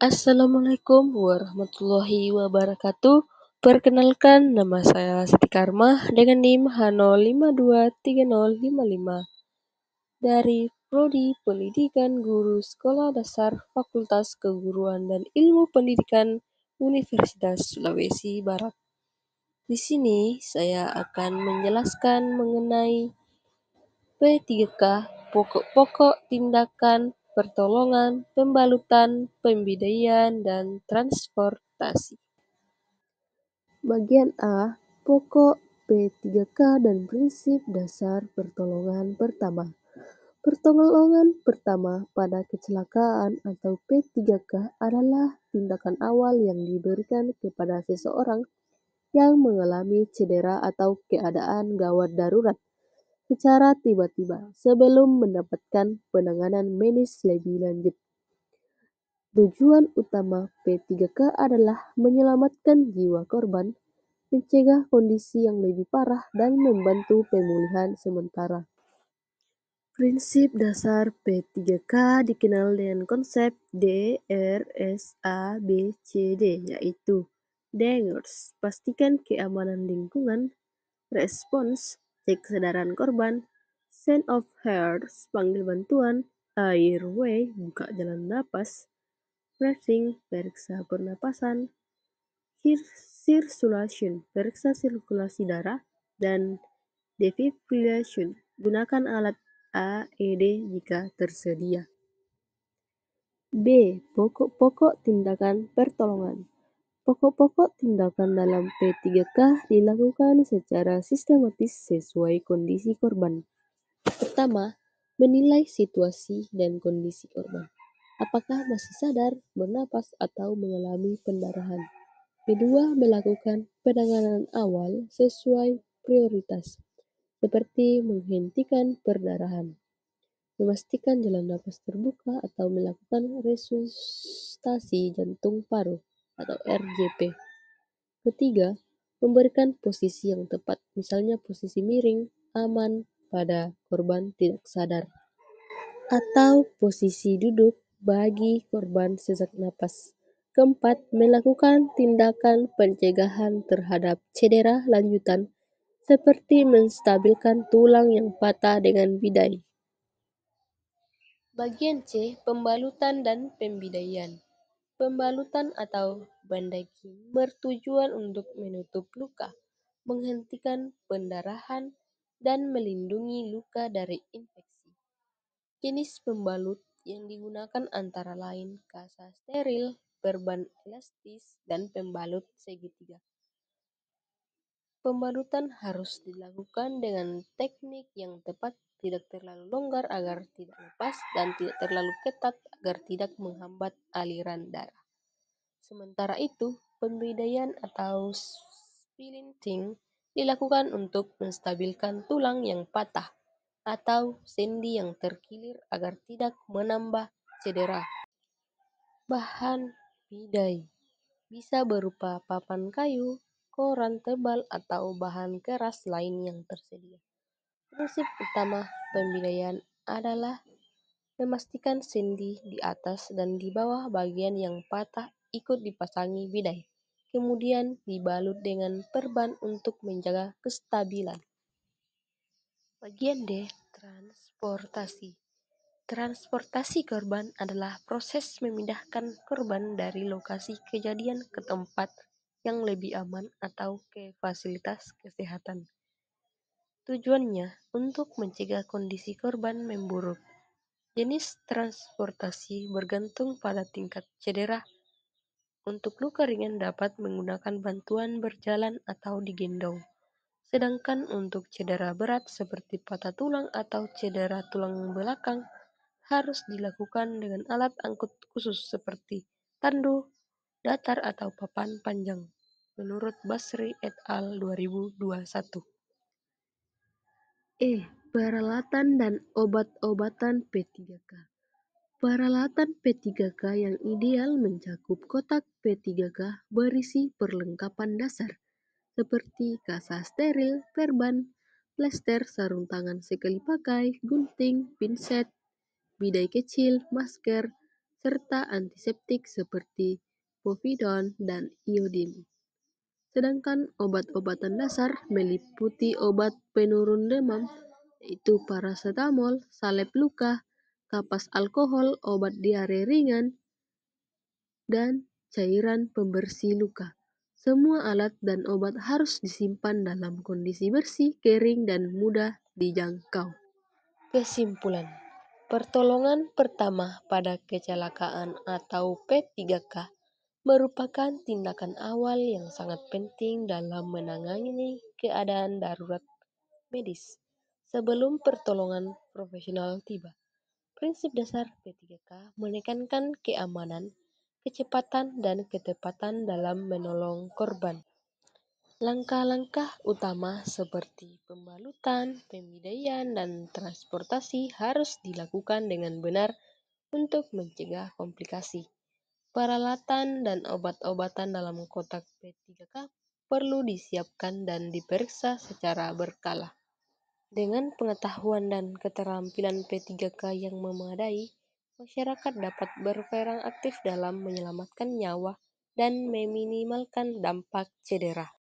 Assalamualaikum warahmatullahi wabarakatuh. Perkenalkan, nama saya Siti Karmah dengan NIM H05230555 dari Prodi Pendidikan Guru Sekolah Dasar Fakultas Keguruan dan Ilmu Pendidikan Universitas Sulawesi Barat. Di sini saya akan menjelaskan mengenai P3K, pokok-pokok tindakan pertolongan, pembalutan, pembidaian, dan transportasi. Bagian A, pokok P3K dan prinsip dasar pertolongan pertama. Pertolongan pertama pada kecelakaan atau P3K adalah tindakan awal yang diberikan kepada seseorang yang mengalami cedera atau keadaan gawat darurat secara tiba-tiba sebelum mendapatkan penanganan medis lebih lanjut. Tujuan utama P3K adalah menyelamatkan jiwa korban, mencegah kondisi yang lebih parah, dan membantu pemulihan sementara. Prinsip dasar P3K dikenal dengan konsep DRSABCD, yaitu Dangers, pastikan keamanan lingkungan; Respons, cek kesadaran korban; Scene of Hurt, panggil bantuan; Airway, buka jalan napas; Breathing, periksa pernapasan; Circulation, periksa sirkulasi darah; dan Defibrillation, gunakan alat AED jika tersedia. B. Pokok-pokok tindakan pertolongan. Pokok-pokok tindakan dalam P3K dilakukan secara sistematis sesuai kondisi korban. Pertama, menilai situasi dan kondisi korban. Apakah masih sadar, bernapas, atau mengalami pendarahan? Kedua, melakukan penanganan awal sesuai prioritas, seperti menghentikan perdarahan, memastikan jalan napas terbuka, atau melakukan resusitasi jantung paru atau RJP. Ketiga, memberikan posisi yang tepat, misalnya posisi miring, aman pada korban tidak sadar, atau posisi duduk bagi korban sesak napas. Keempat, melakukan tindakan pencegahan terhadap cedera lanjutan, seperti menstabilkan tulang yang patah dengan bidai. Bagian C, pembalutan dan pembidaian. Pembalutan atau bandaging bertujuan untuk menutup luka, menghentikan pendarahan, dan melindungi luka dari infeksi. Jenis pembalut yang digunakan antara lain kasa steril, perban elastis, dan pembalut segitiga. Pembalutan harus dilakukan dengan teknik yang tepat, tidak terlalu longgar agar tidak lepas, dan tidak terlalu ketat agar tidak menghambat aliran darah. Sementara itu, pembidaian atau splinting dilakukan untuk menstabilkan tulang yang patah atau sendi yang terkilir agar tidak menambah cedera. Bahan bidai bisa berupa papan kayu, koran tebal, atau bahan keras lain yang tersedia. Prinsip utama pembidaian adalah memastikan sendi di atas dan di bawah bagian yang patah ikut dipasangi bidai, kemudian dibalut dengan perban untuk menjaga kestabilan. Bagian D, transportasi. Transportasi korban adalah proses memindahkan korban dari lokasi kejadian ke tempat yang lebih aman atau ke fasilitas kesehatan. Tujuannya untuk mencegah kondisi korban memburuk. Jenis transportasi bergantung pada tingkat cedera. Untuk luka ringan dapat menggunakan bantuan berjalan atau digendong. Sedangkan untuk cedera berat seperti patah tulang atau cedera tulang belakang harus dilakukan dengan alat angkut khusus seperti tandu, datar, atau papan panjang. Menurut Basri et al. 2021. Peralatan dan obat-obatan P3K. Peralatan P3K yang ideal mencakup kotak P3K berisi perlengkapan dasar, seperti kasa steril, perban, plester, sarung tangan sekali pakai, gunting, pinset, bidai kecil, masker, serta antiseptik seperti povidone dan iodin. Sedangkan obat-obatan dasar meliputi obat penurun demam, yaitu parasetamol, salep luka, kapas alkohol, obat diare ringan, dan cairan pembersih luka. Semua alat dan obat harus disimpan dalam kondisi bersih, kering, dan mudah dijangkau. Kesimpulan, pertolongan pertama pada kecelakaan atau P3K merupakan tindakan awal yang sangat penting dalam menangani keadaan darurat medis sebelum pertolongan profesional tiba. Prinsip dasar P3K menekankan keamanan, kecepatan, dan ketepatan dalam menolong korban. Langkah-langkah utama seperti pembalutan, pemindaian, dan transportasi harus dilakukan dengan benar untuk mencegah komplikasi. Peralatan dan obat-obatan dalam kotak P3K perlu disiapkan dan diperiksa secara berkala. Dengan pengetahuan dan keterampilan P3K yang memadai, masyarakat dapat berperan aktif dalam menyelamatkan nyawa dan meminimalkan dampak cedera.